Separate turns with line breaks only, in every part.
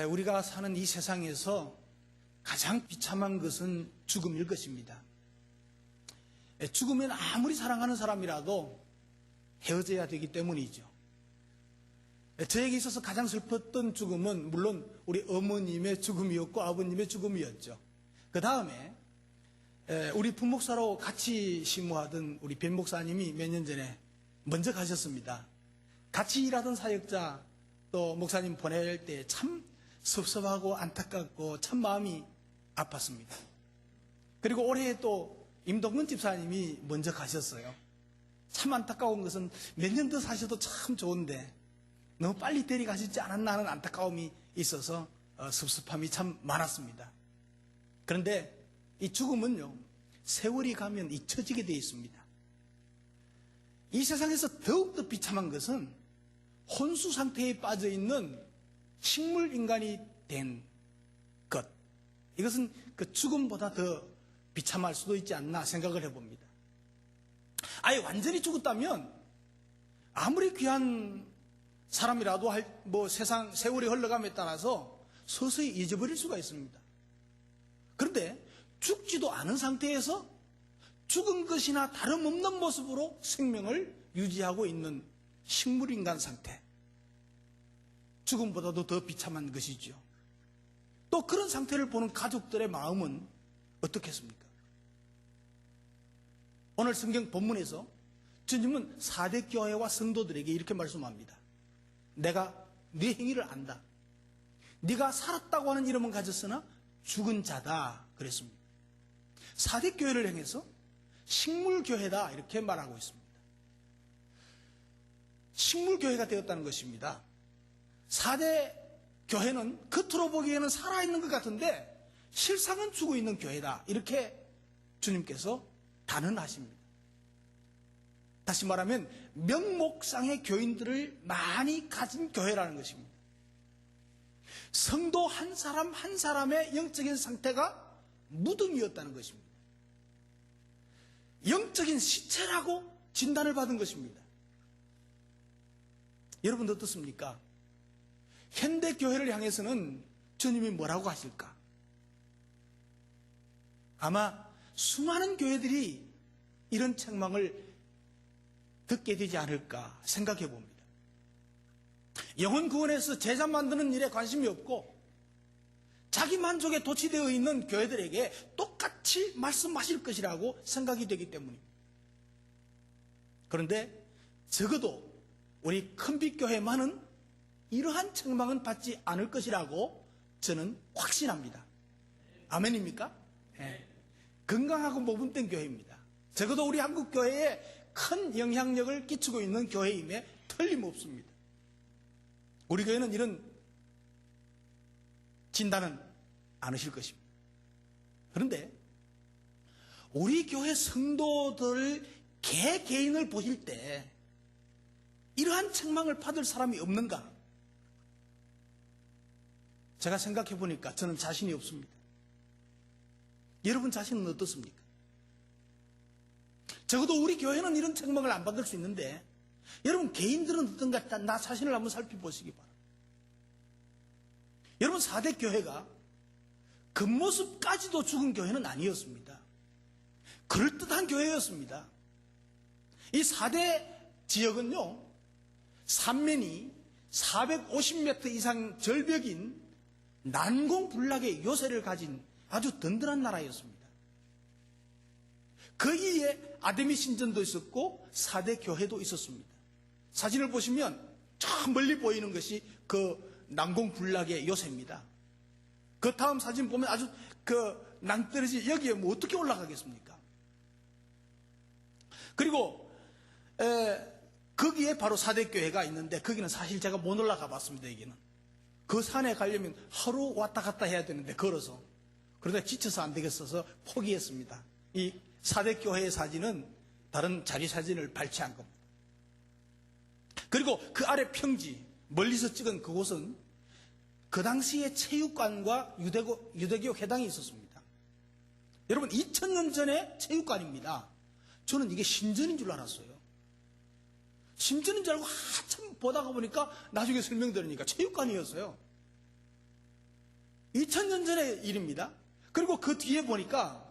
우리가 사는 이 세상에서 가장 비참한 것은 죽음일 것입니다. 죽으면 아무리 사랑하는 사람이라도 헤어져야 되기 때문이죠. 저에게 있어서 가장 슬펐던 죽음은 물론 우리 어머님의 죽음이었고 아버님의 죽음이었죠. 그 다음에 우리 부목사로 같이 심무하던 우리 변 목사님이 몇 년 전에 먼저 가셨습니다. 같이 일하던 사역자 또 목사님 보낼 때 참 섭섭하고 안타깝고 참 마음이 아팠습니다. 그리고 올해 또 임동근 집사님이 먼저 가셨어요. 참 안타까운 것은 몇 년 더 사셔도 참 좋은데 너무 빨리 데려가시지 않았나 하는 안타까움이 있어서 섭섭함이 참 많았습니다. 그런데 이 죽음은요, 세월이 가면 잊혀지게 되어 있습니다. 이 세상에서 더욱더 비참한 것은 혼수 상태에 빠져 있는 식물 인간이 된 것. 이것은 그 죽음보다 더 비참할 수도 있지 않나 생각을 해봅니다. 아예 완전히 죽었다면 아무리 귀한 사람이라도 세상 세월이 흘러감에 따라서 서서히 잊어버릴 수가 있습니다. 그런데 죽지도 않은 상태에서 죽은 것이나 다름없는 모습으로 생명을 유지하고 있는 식물인간 상태. 죽음보다도 더 비참한 것이죠. 또 그런 상태를 보는 가족들의 마음은 어떻겠습니까? 오늘 성경 본문에서 주님은 4대 교회와 성도들에게 이렇게 말씀합니다. 내가 네 행위를 안다. 네가 살았다고 하는 이름은 가졌으나 죽은 자다 그랬습니다. 4대 교회를 향해서 식물교회다 이렇게 말하고 있습니다. 식물교회가 되었다는 것입니다. 4대 교회는 겉으로 보기에는 살아있는 것 같은데 실상은 죽어있는 교회다 이렇게 주님께서 단언하십니다. 다시 말하면 명목상의 교인들을 많이 가진 교회라는 것입니다. 성도 한 사람 한 사람의 영적인 상태가 무덤이었다는 것입니다. 영적인 시체라고 진단을 받은 것입니다. 여러분 어떻습니까? 현대교회를 향해서는 주님이 뭐라고 하실까? 아마 수많은 교회들이 이런 책망을 듣게 되지 않을까 생각해 봅니다. 영혼 구원에서 제자 만드는 일에 관심이 없고 자기 만족에 도취되어 있는 교회들에게 똑같이 말씀하실 것이라고 생각이 되기 때문입니다. 그런데 적어도 우리 큰빛교회만은 이러한 책망은 받지 않을 것이라고 저는 확신합니다. 아멘입니까? 네. 건강하고 모범된 교회입니다. 적어도 우리 한국교회에 큰 영향력을 끼치고 있는 교회임에 틀림없습니다. 우리 교회는 이런 진단은 않으실 것입니다. 그런데 우리 교회 성도들 개개인을 보실 때 이러한 책망을 받을 사람이 없는가? 제가 생각해 보니까 저는 자신이 없습니다. 여러분 자신은 어떻습니까? 적어도 우리 교회는 이런 책망을 안 받을 수 있는데 여러분 개인들은 어떤가? 나 자신을 한번 살펴보시기 바랍니다. 여러분 4대 교회가 겉모습까지도 죽은 교회는 아니었습니다. 그럴듯한 교회였습니다. 이 4대 지역은요, 삼면이 450m 이상 절벽인 난공불락의 요새를 가진 아주 든든한 나라였습니다. 그 이에 아데미 신전도 있었고 4대 교회도 있었습니다. 사진을 보시면 저 멀리 보이는 것이 그 난공불락의 요새입니다. 그 다음 사진 보면 아주 그 낭떠러지 여기에 뭐 어떻게 올라가겠습니까? 그리고 거기에 바로 4대 교회가 있는데 거기는 사실 제가 못 올라가 봤습니다. 여기는 그 산에 가려면 하루 왔다 갔다 해야 되는데 걸어서 그러다 지쳐서 안 되겠어서 포기했습니다. 이 4대 교회의 사진은 다른 자리 사진을 발췌한 겁니다. 그리고 그 아래 평지 멀리서 찍은 그곳은 그 당시에 체육관과 유대교 회당이 있었습니다. 여러분 2000년 전에 체육관입니다. 저는 이게 신전인 줄 알았어요. 신전인 줄 알고 한참 보다가 보니까 나중에 설명 들으니까 체육관이었어요. 2000년 전의 일입니다. 그리고 그 뒤에 보니까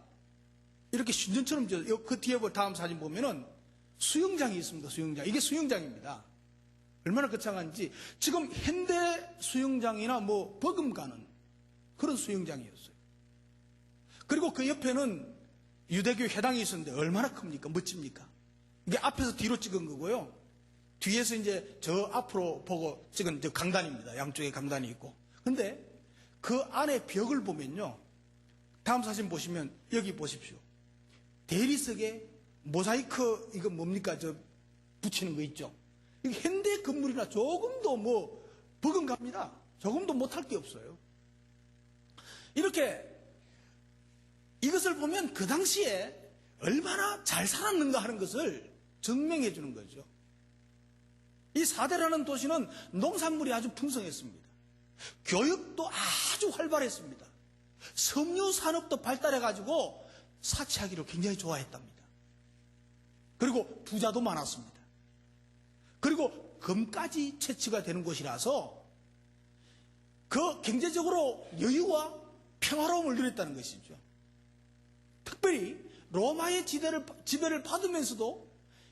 이렇게 신전처럼 그 뒤에 다음 사진 보면은 수영장이 있습니다. 수영장. 이게 수영장입니다. 얼마나 거창한지. 지금 현대 수영장이나 뭐 버금가는 그런 수영장이었어요. 그리고 그 옆에는 유대교 회당이 있었는데 얼마나 큽니까? 멋집니까? 이게 앞에서 뒤로 찍은 거고요. 뒤에서 이제 저 앞으로 보고 찍은 저 강단입니다. 양쪽에 강단이 있고. 근데 그 안에 벽을 보면요. 다음 사진 보시면 여기 보십시오. 대리석에 모자이크 이거 뭡니까? 저 붙이는 거 있죠. 이게 현대 건물이나 조금도 뭐 버금갑니다. 조금도 못할 게 없어요. 이렇게 이것을 보면 그 당시에 얼마나 잘 살았는가 하는 것을 증명해 주는 거죠. 이 사대라는 도시는 농산물이 아주 풍성했습니다. 교육도 아주 활발했습니다. 섬유 산업도 발달해가지고 사치하기를 굉장히 좋아했답니다. 그리고 부자도 많았습니다. 그리고 금까지 채취가 되는 곳이라서 그 경제적으로 여유와 평화로움을 누렸다는 것이죠. 특별히 로마의 지배를 받으면서도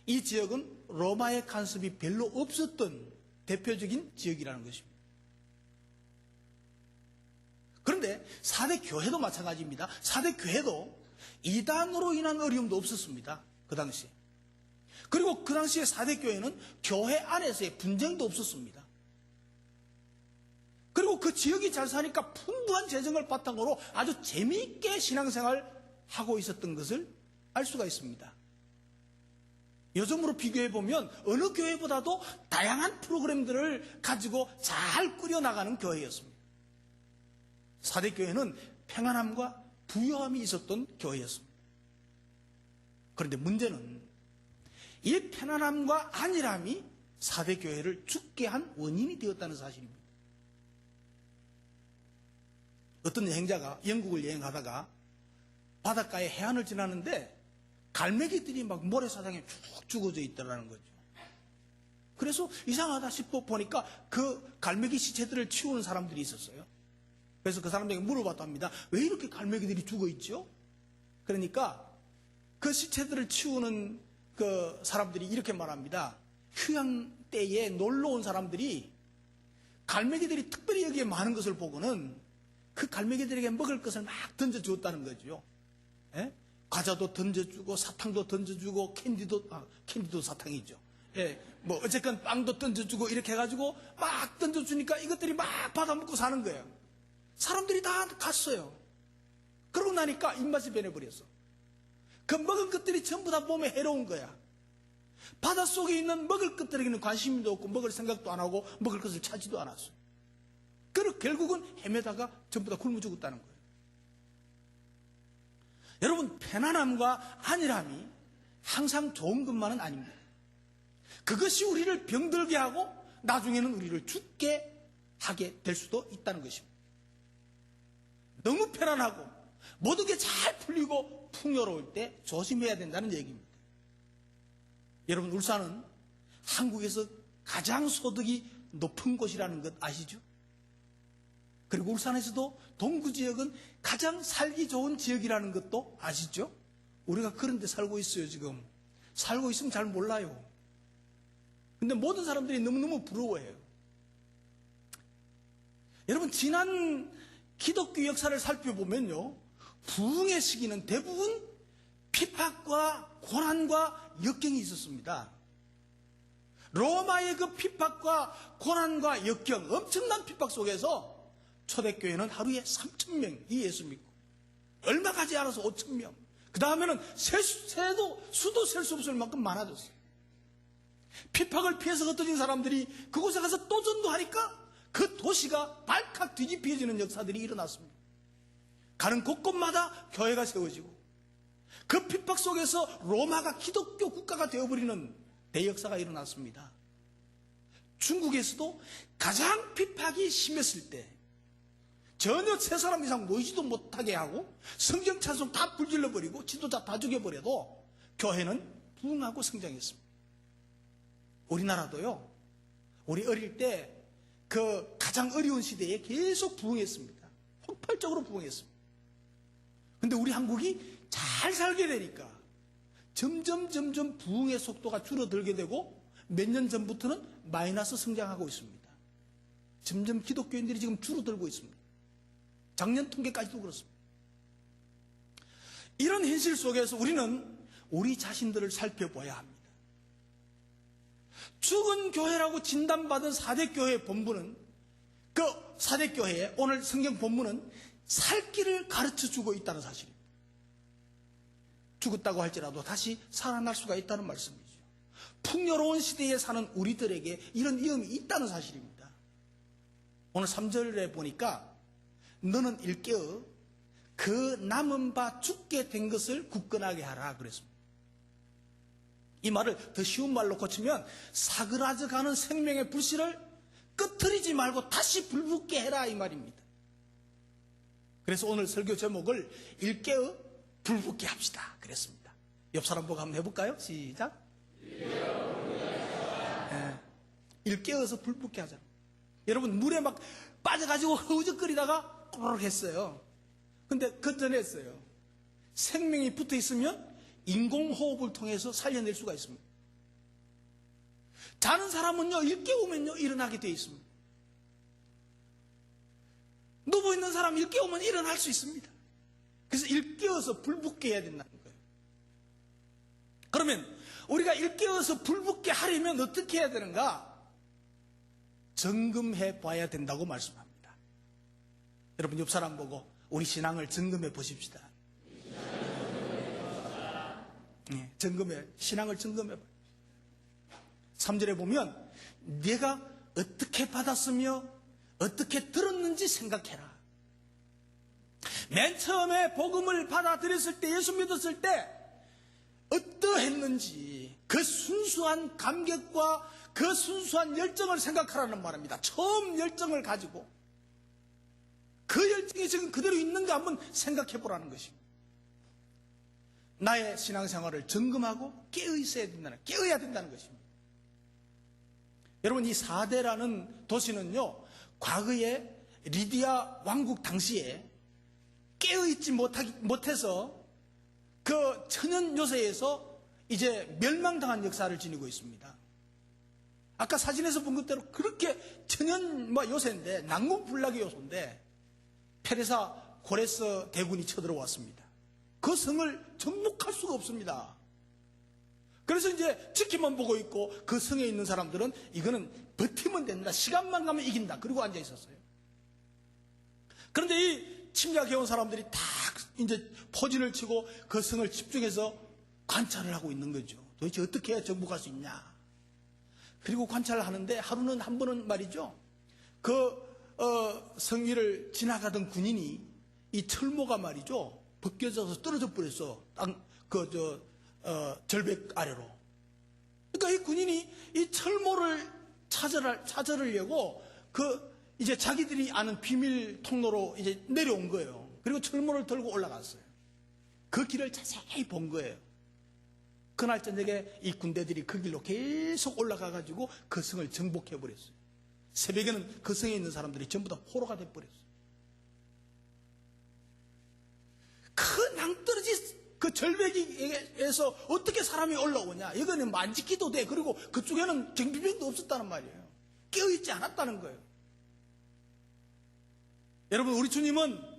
이 지역은 로마의 간섭이 별로 없었던 대표적인 지역이라는 것입니다. 그런데 4대 교회도 마찬가지입니다. 4대 교회도 이단으로 인한 어려움도 없었습니다. 그 당시에. 그리고 그 당시에 4대 교회는 교회 안에서의 분쟁도 없었습니다. 그리고 그 지역이 잘 사니까 풍부한 재정을 바탕으로 아주 재미있게 신앙생활을 하고 있었던 것을 알 수가 있습니다. 요즘으로 비교해보면 어느 교회보다도 다양한 프로그램들을 가지고 잘 꾸려나가는 교회였습니다. 4대 교회는 평안함과 부유함이 있었던 교회였습니다. 그런데 문제는 이 편안함과 안일함이 4대 교회를 죽게 한 원인이 되었다는 사실입니다. 어떤 여행자가 영국을 여행하다가 바닷가에 해안을 지나는데 갈매기들이 막 모래사장에 쭉 죽어져 있더라는 거죠. 그래서 이상하다 싶어 보니까 그 갈매기 시체들을 치우는 사람들이 있었어요. 그래서 그 사람들에게 물어봤답니다. 왜 이렇게 갈매기들이 죽어 있죠? 그러니까 그 시체들을 치우는 그 사람들이 이렇게 말합니다. 휴양 때에 놀러 온 사람들이 갈매기들이 특별히 여기에 많은 것을 보고는 그 갈매기들에게 먹을 것을 막 던져주었다는 거죠. 예? 과자도 던져주고 사탕도 던져주고 캔디도 사탕이죠. 예, 뭐 어쨌건 빵도 던져주고 이렇게 해가지고 막 던져주니까 이것들이 막 받아먹고 사는 거예요. 사람들이 다 갔어요. 그러고 나니까 입맛이 변해버렸어. 그 먹은 것들이 전부 다 몸에 해로운 거야. 바닷속에 있는 먹을 것들에게는 관심도 없고 먹을 생각도 안 하고 먹을 것을 찾지도 않았어요. 그리고 결국은 헤매다가 전부 다 굶어 죽었다는 거예요. 여러분, 편안함과 안일함이 항상 좋은 것만은 아닙니다. 그것이 우리를 병들게 하고 나중에는 우리를 죽게 하게 될 수도 있다는 것입니다. 너무 편안하고 모든 게 잘 풀리고 풍요로울 때 조심해야 된다는 얘기입니다. 여러분, 울산은 한국에서 가장 소득이 높은 곳이라는 것 아시죠? 그리고 울산에서도 동구 지역은 가장 살기 좋은 지역이라는 것도 아시죠? 우리가 그런 데 살고 있어요, 지금. 살고 있으면 잘 몰라요. 근데 모든 사람들이 너무너무 부러워해요. 여러분, 지난 기독교 역사를 살펴보면요, 부흥의 시기는 대부분 핍박과 고난과 역경이 있었습니다. 로마의 그 핍박과 고난과 역경, 엄청난 핍박 속에서 초대교회는 하루에 3,000명이 예수 믿고, 얼마 가지 않아서 5,000명, 그 다음에는 수도 셀 수 없을 만큼 많아졌어요. 핍박을 피해서 흩어진 사람들이 그곳에 가서 또 전도하니까 그 도시가 발칵 뒤집혀지는 역사들이 일어났습니다. 가는 곳곳마다 교회가 세워지고, 그 핍박 속에서 로마가 기독교 국가가 되어버리는 대역사가 일어났습니다. 중국에서도 가장 핍박이 심했을 때 전혀 세 사람 이상 모이지도 못하게 하고 성경 찬송 다 불질러버리고 지도자 다 죽여버려도 교회는 부흥하고 성장했습니다. 우리나라도요, 우리 어릴 때 그 가장 어려운 시대에 계속 부흥했습니다. 폭발적으로 부흥했습니다. 근데 우리 한국이 잘 살게 되니까 점점 부흥의 속도가 줄어들게 되고 몇 년 전부터는 마이너스 성장하고 있습니다. 점점 기독교인들이 지금 줄어들고 있습니다. 작년 통계까지도 그렇습니다. 이런 현실 속에서 우리는 우리 자신들을 살펴봐야 합니다. 죽은 교회라고 진단받은 4대 교회의 본부는, 그 4대 교회의 오늘 성경 본문은 살 길을 가르쳐 주고 있다는 사실입니다. 죽었다고 할지라도 다시 살아날 수가 있다는 말씀이죠. 풍요로운 시대에 사는 우리들에게 이런 위험이 있다는 사실입니다. 오늘 3절에 보니까 너는 일깨어 그 남은 바 죽게 된 것을 굳건하게 하라 그랬습니다. 이 말을 더 쉬운 말로 고치면 사그라져가는 생명의 불씨를 끄트리지 말고 다시 불붙게 해라 이 말입니다. 그래서 오늘 설교 제목을 일깨어 불붙게 합시다 그랬습니다. 옆 사람 보고 한번 해볼까요? 시작. 일깨어서 불붙게 하자. 여러분 물에 막 빠져가지고 허우적거리다가 꼬르륵 했어요. 근데 건져냈어요. 생명이 붙어 있으면 인공호흡을 통해서 살려낼 수가 있습니다. 자는 사람은요, 일깨우면요, 일어나게 되어 있습니다. 누워있는 사람 일깨우면 일어날 수 있습니다. 그래서 일깨워서 불붙게 해야 된다는 거예요. 그러면 우리가 일깨워서 불붙게 하려면 어떻게 해야 되는가? 점검해 봐야 된다고 말씀합니다. 여러분 옆 사람 보고 우리 신앙을 점검해 보십시다. 신앙을 점검해 봐요. 3절에 보면 네가 어떻게 받았으며 어떻게 들었는지 생각해라. 맨 처음에 복음을 받아들였을 때, 예수 믿었을 때 어떠했는지 그 순수한 감격과 그 순수한 열정을 생각하라는 말입니다. 처음 열정을 가지고 그 열정이 지금 그대로 있는가 한번 생각해 보라는 것입니다. 나의 신앙생활을 점검하고 깨어야 된다는 것입니다. 여러분 이 사대라는 도시는요, 과거에 리디아 왕국 당시에 깨어있지 못해서 그 천연 요새에서 이제 멸망당한 역사를 지니고 있습니다. 아까 사진에서 본 것대로 그렇게 천연 요새인데, 난공불락의 요소인데 페르사 고레스 대군이 쳐들어왔습니다. 그 성을 정복할 수가 없습니다. 그래서 이제 지키만 보고 있고 그 성에 있는 사람들은 이거는 버티면 된다, 시간만 가면 이긴다, 그리고 앉아 있었어요. 그런데 이 침략해온 사람들이 다 이제 포진을 치고 그 성을 집중해서 관찰을 하고 있는 거죠. 도대체 어떻게 해야 정복할 수 있냐. 그리고 관찰을 하는데 하루는 한 번은 말이죠, 성 위를 지나가던 군인이 이 철모가 말이죠 벗겨져서 떨어져 버렸어. 절벽 아래로. 그러니까 이 군인이 이 철모를 찾으려고 이제 자기들이 아는 비밀 통로로 이제 내려온 거예요. 그리고 철모를 들고 올라갔어요. 그 길을 자세히 본 거예요. 그날 저녁에 이 군대들이 그 길로 계속 올라가가지고 그 성을 정복해버렸어요. 새벽에는 그 성에 있는 사람들이 전부 다 포로가 돼버렸어요. 그 낭떠러지 그 절벽에서 어떻게 사람이 올라오냐. 이거는 만지기도 돼. 그리고 그쪽에는 경비병도 없었다는 말이에요. 깨어있지 않았다는 거예요. 여러분 우리 주님은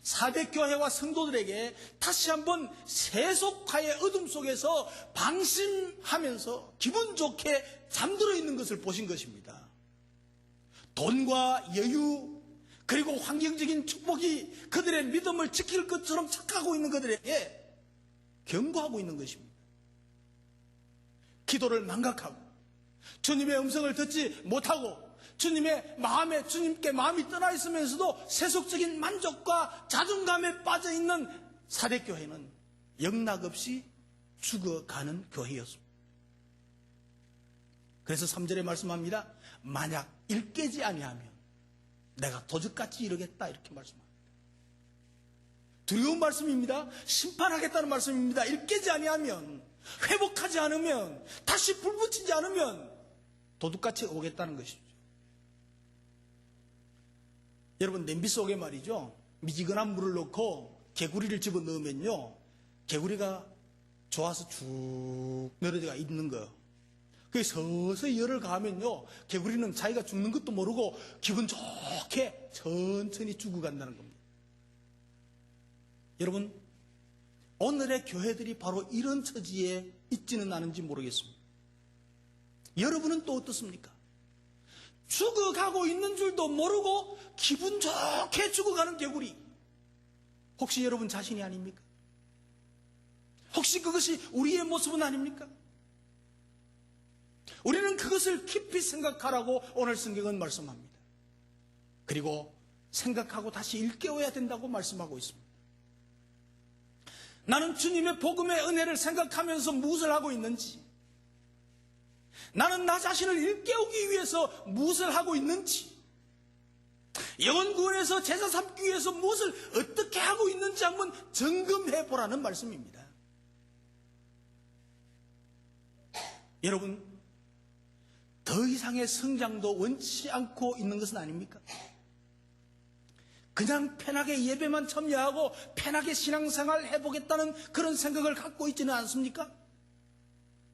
사대교회와 성도들에게 다시 한번 세속화의 어둠 속에서 방심하면서 기분 좋게 잠들어 있는 것을 보신 것입니다. 돈과 여유 그리고 환경적인 축복이 그들의 믿음을 지킬 것처럼 착각하고 있는 그들에게 경고하고 있는 것입니다. 기도를 망각하고 주님의 음성을 듣지 못하고 주님께 마음이 떠나 있으면서도 세속적인 만족과 자존감에 빠져 있는 사대교회는 영락없이 죽어가는 교회였습니다. 그래서 3절에 말씀합니다. 만약 일깨지 아니하면 내가 도적같이 이르겠다, 이렇게 말씀합니다. 두려운 말씀입니다. 심판하겠다는 말씀입니다. 일깨지 아니하면, 회복하지 않으면, 다시 불붙이지 않으면 도둑같이 오겠다는 것이죠. 여러분 냄비 속에 말이죠, 미지근한 물을 넣고 개구리를 집어넣으면요, 개구리가 좋아서 쭉 늘어져 있는 거예요. 그게 서서히 열을 가하면요, 개구리는 자기가 죽는 것도 모르고 기분 좋게 천천히 죽어간다는 겁니다. 여러분, 오늘의 교회들이 바로 이런 처지에 있지는 않은지 모르겠습니다. 여러분은 또 어떻습니까? 죽어가고 있는 줄도 모르고 기분 좋게 죽어가는 개구리. 혹시 여러분 자신이 아닙니까? 혹시 그것이 우리의 모습은 아닙니까? 우리는 그것을 깊이 생각하라고 오늘 성경은 말씀합니다. 그리고 생각하고 다시 일깨워야 된다고 말씀하고 있습니다. 나는 주님의 복음의 은혜를 생각하면서 무엇을 하고 있는지, 나는 나 자신을 일깨우기 위해서 무엇을 하고 있는지, 영혼 구원에서 제자 삼기 위해서 무엇을 어떻게 하고 있는지 한번 점검해 보라는 말씀입니다. 여러분, 더 이상의 성장도 원치 않고 있는 것은 아닙니까? 그냥 편하게 예배만 참여하고 편하게 신앙생활 해보겠다는 그런 생각을 갖고 있지는 않습니까?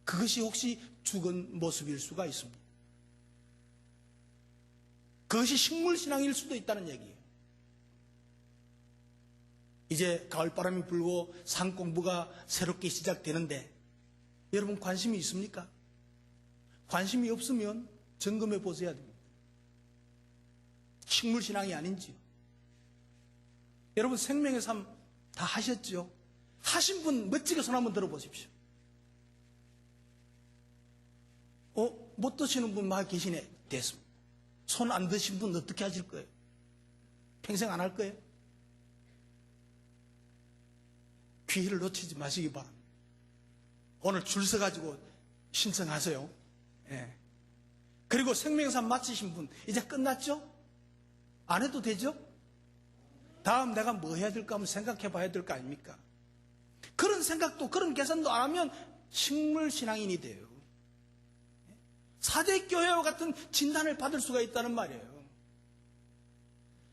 그것이 혹시 죽은 모습일 수가 있습니다. 그것이 식물신앙일 수도 있다는 얘기예요. 이제 가을바람이 불고 상공부가 새롭게 시작되는데 여러분 관심이 있습니까? 관심이 없으면 점검해 보셔야 됩니다. 식물신앙이 아닌지요. 여러분 생명의 삶 다 하셨죠? 하신 분 멋지게 손 한번 들어보십시오. 못 드시는 분 막 계시네. 됐습니다. 손 안 드신 분 어떻게 하실 거예요? 평생 안 할 거예요? 기회를 놓치지 마시기 바랍니다. 오늘 줄 서가지고 신청하세요. 예. 그리고 생명산 마치신 분 이제 끝났죠? 안 해도 되죠? 다음 내가 뭐 해야 될까 한번 생각해 봐야 될 거 아닙니까? 그런 생각도 그런 계산도 안 하면 식물신앙인이 돼요. 사대교회와 같은 진단을 받을 수가 있다는 말이에요.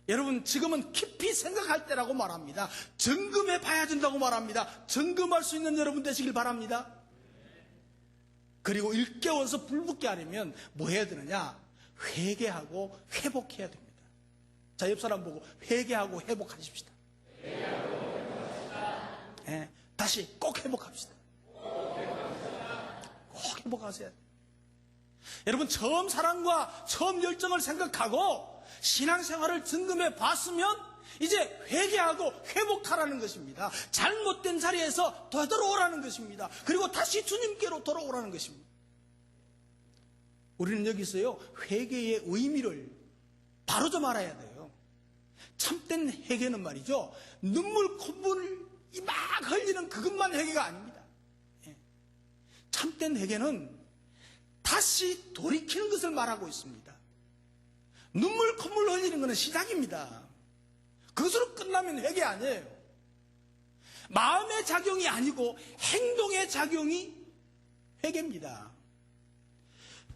여러분 지금은 깊이 생각할 때라고 말합니다. 점검해 봐야 된다고 말합니다. 점검할 수 있는 여러분 되시길 바랍니다. 그리고 일깨워서 불붙게 하려면 뭐 해야 되느냐? 회개하고 회복해야 됩니다. 자, 옆 사람 보고 회개하고 회복하십시다. 네, 다시 꼭 회복합시다. 꼭 회복하셔야 돼요. 여러분 처음 사랑과 처음 열정을 생각하고 신앙생활을 점검해 봤으면 이제 회개하고 회복하라는 것입니다. 잘못된 자리에서 되돌아오라는 것입니다. 그리고 다시 주님께로 돌아오라는 것입니다. 우리는 여기서요 회개의 의미를 바로 좀 알아야 돼요. 참된 회개는 말이죠, 눈물 콧물이 막 흘리는 그것만 회개가 아닙니다. 참된 회개는 다시 돌이키는 것을 말하고 있습니다. 눈물 콧물 흘리는 것은 시작입니다. 그것으로 끝나면 회개 아니에요. 마음의 작용이 아니고 행동의 작용이 회개입니다.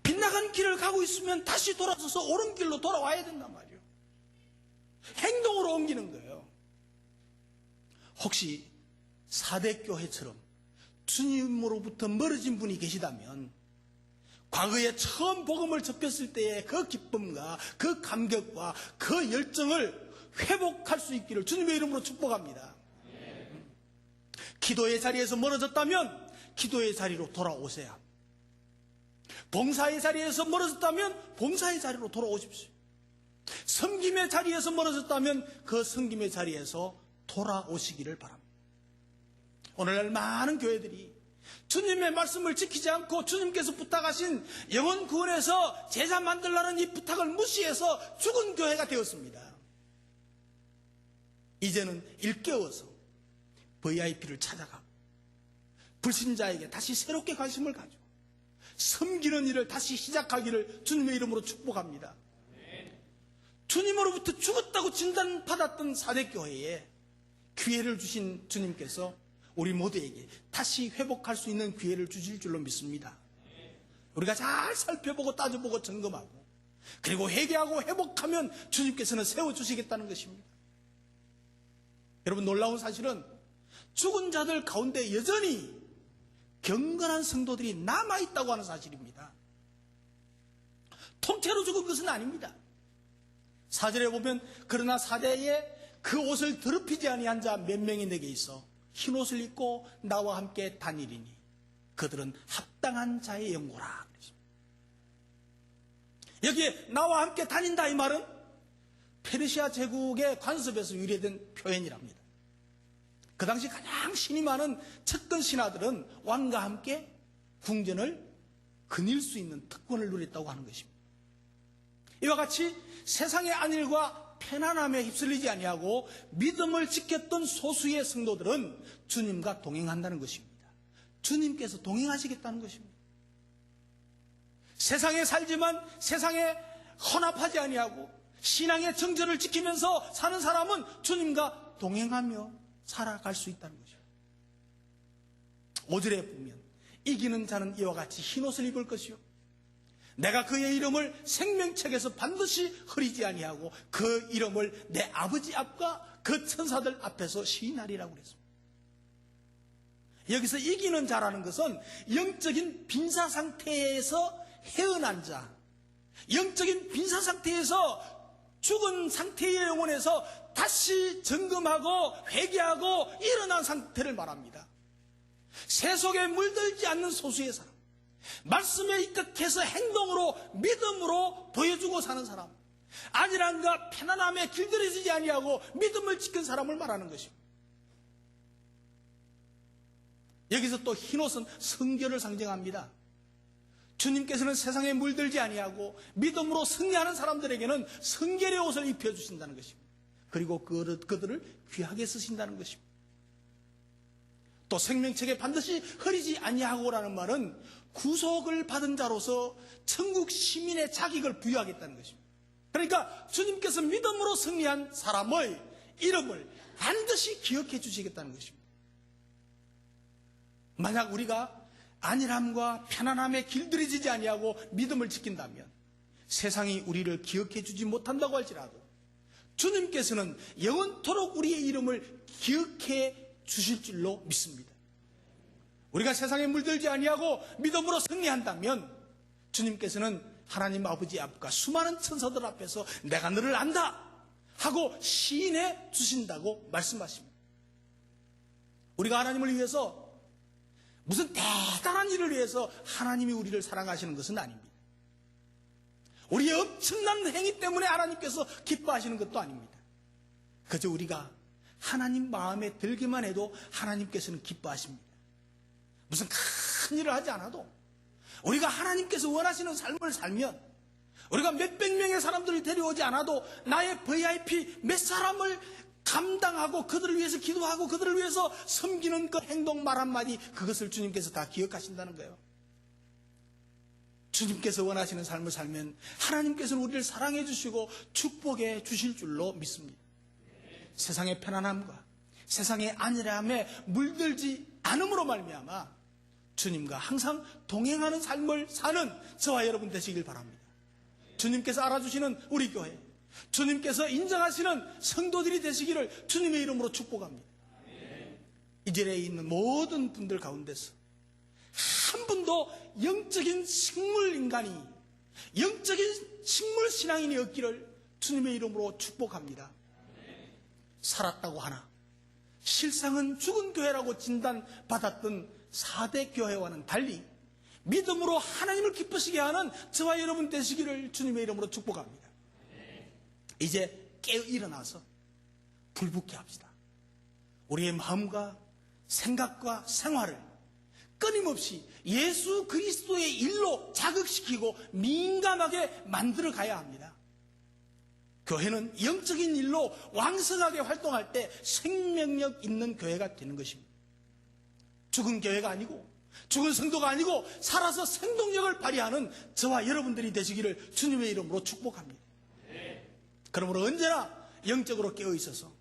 빗나간 길을 가고 있으면 다시 돌아서서 옳은 길로 돌아와야 된단 말이에요. 행동으로 옮기는 거예요. 혹시 사대교회처럼 주님으로부터 멀어진 분이 계시다면 과거에 처음 복음을 접했을 때의 그 기쁨과 그 감격과 그 열정을 회복할 수 있기를 주님의 이름으로 축복합니다. 기도의 자리에서 멀어졌다면 기도의 자리로 돌아오세요. 봉사의 자리에서 멀어졌다면 봉사의 자리로 돌아오십시오. 섬김의 자리에서 멀어졌다면 그 섬김의 자리에서 돌아오시기를 바랍니다. 오늘날 많은 교회들이 주님의 말씀을 지키지 않고 주님께서 부탁하신 영혼 구원에서 제자 만들라는 이 부탁을 무시해서 죽은 교회가 되었습니다. 이제는 일깨워서 VIP를 찾아가고 불신자에게 다시 새롭게 관심을 가지고 섬기는 일을 다시 시작하기를 주님의 이름으로 축복합니다. 주님으로부터 죽었다고 진단받았던 사대교회에 기회를 주신 주님께서 우리 모두에게 다시 회복할 수 있는 기회를 주실 줄로 믿습니다. 우리가 잘 살펴보고 따져보고 점검하고 그리고 회개하고 회복하면 주님께서는 세워주시겠다는 것입니다. 여러분, 놀라운 사실은 죽은 자들 가운데 여전히 경건한 성도들이 남아있다고 하는 사실입니다. 통째로 죽은 것은 아닙니다. 4절에 보면 그러나 사대에 그 옷을 더럽히지 아니한 자 몇 명이 내게 있어 흰 옷을 입고 나와 함께 다니리니 그들은 합당한 자의 영고라. 여기에 나와 함께 다닌다 이 말은 페르시아 제국의 관습에서 유래된 표현이랍니다. 그 당시 가장 신이 많은 측근 신하들은 왕과 함께 궁전을 거닐 수 있는 특권을 누렸다고 하는 것입니다. 이와 같이 세상의 안일과 편안함에 휩쓸리지 아니하고 믿음을 지켰던 소수의 성도들은 주님과 동행한다는 것입니다. 주님께서 동행하시겠다는 것입니다. 세상에 살지만 세상에 헌합하지 아니하고 신앙의 정절을 지키면서 사는 사람은 주님과 동행하며 살아갈 수 있다는 것이죠. 5절에 보면 이기는 자는 이와 같이 흰옷을 입을 것이요 내가 그의 이름을 생명책에서 반드시 흐리지 아니하고 그 이름을 내 아버지 앞과 그 천사들 앞에서 시인하리라고 그랬습니다. 여기서 이기는 자라는 것은 영적인 빈사 상태에서 헤어난 자, 영적인 빈사 상태에서 죽은 상태의 영혼에서 다시 점검하고 회개하고 일어난 상태를 말합니다. 세속에 물들지 않는 소수의 사람, 말씀에 입각해서 행동으로 믿음으로 보여주고 사는 사람, 안일함과 편안함에 길들여지지 아니하고 믿음을 지킨 사람을 말하는 것입니다. 여기서 또 흰옷은 성결을 상징합니다. 주님께서는 세상에 물들지 아니하고 믿음으로 승리하는 사람들에게는 성결의 옷을 입혀주신다는 것입니다. 그리고 그들을 귀하게 쓰신다는 것입니다. 또 생명책에 반드시 흐리지 아니하고라는 말은 구속을 받은 자로서 천국 시민의 자격을 부여하겠다는 것입니다. 그러니까 주님께서 믿음으로 승리한 사람의 이름을 반드시 기억해 주시겠다는 것입니다. 만약 우리가 안일함과 편안함에 길들여지지 아니하고 믿음을 지킨다면 세상이 우리를 기억해 주지 못한다고 할지라도 주님께서는 영원토록 우리의 이름을 기억해 주실 줄로 믿습니다. 우리가 세상에 물들지 아니하고 믿음으로 승리한다면 주님께서는 하나님 아버지 앞과 수많은 천사들 앞에서 내가 너를 안다 하고 시인해 주신다고 말씀하십니다. 우리가 하나님을 위해서 무슨 대단한 일을 위해서 하나님이 우리를 사랑하시는 것은 아닙니다. 우리의 엄청난 행위 때문에 하나님께서 기뻐하시는 것도 아닙니다. 그저 우리가 하나님 마음에 들기만 해도 하나님께서는 기뻐하십니다. 무슨 큰 일을 하지 않아도 우리가 하나님께서 원하시는 삶을 살면 우리가 몇백 명의 사람들을 데려오지 않아도 나의 VIP 몇 사람을 감당하고 그들을 위해서 기도하고 그들을 위해서 섬기는 그 행동 말 한마디 그것을 주님께서 다 기억하신다는 거예요. 주님께서 원하시는 삶을 살면 하나님께서는 우리를 사랑해 주시고 축복해 주실 줄로 믿습니다. 세상의 편안함과 세상의 안일함에 물들지 않음으로 말미암아 주님과 항상 동행하는 삶을 사는 저와 여러분 되시길 바랍니다. 주님께서 알아주시는 우리 교회, 주님께서 인정하시는 성도들이 되시기를 주님의 이름으로 축복합니다. 이 자리에 있는 모든 분들 가운데서 한 분도 영적인 식물인간이, 영적인 식물신앙인이 없기를 주님의 이름으로 축복합니다. 살았다고 하나 실상은 죽은 교회라고 진단받았던 4대 교회와는 달리 믿음으로 하나님을 기쁘시게 하는 저와 여러분 되시기를 주님의 이름으로 축복합니다. 이제 깨어 일어나서 불붙게 합시다. 우리의 마음과 생각과 생활을 끊임없이 예수 그리스도의 일로 자극시키고 민감하게 만들어 가야 합니다. 교회는 영적인 일로 왕성하게 활동할 때 생명력 있는 교회가 되는 것입니다. 죽은 교회가 아니고 죽은 성도가 아니고 살아서 생동력을 발휘하는 저와 여러분들이 되시기를 주님의 이름으로 축복합니다. 그러므로 언제나 영적으로 깨어 있어서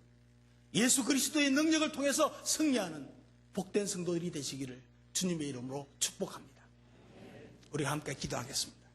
예수 그리스도의 능력을 통해서 승리하는 복된 성도들이 되시기를 주님의 이름으로 축복합니다. 우리가 함께 기도하겠습니다.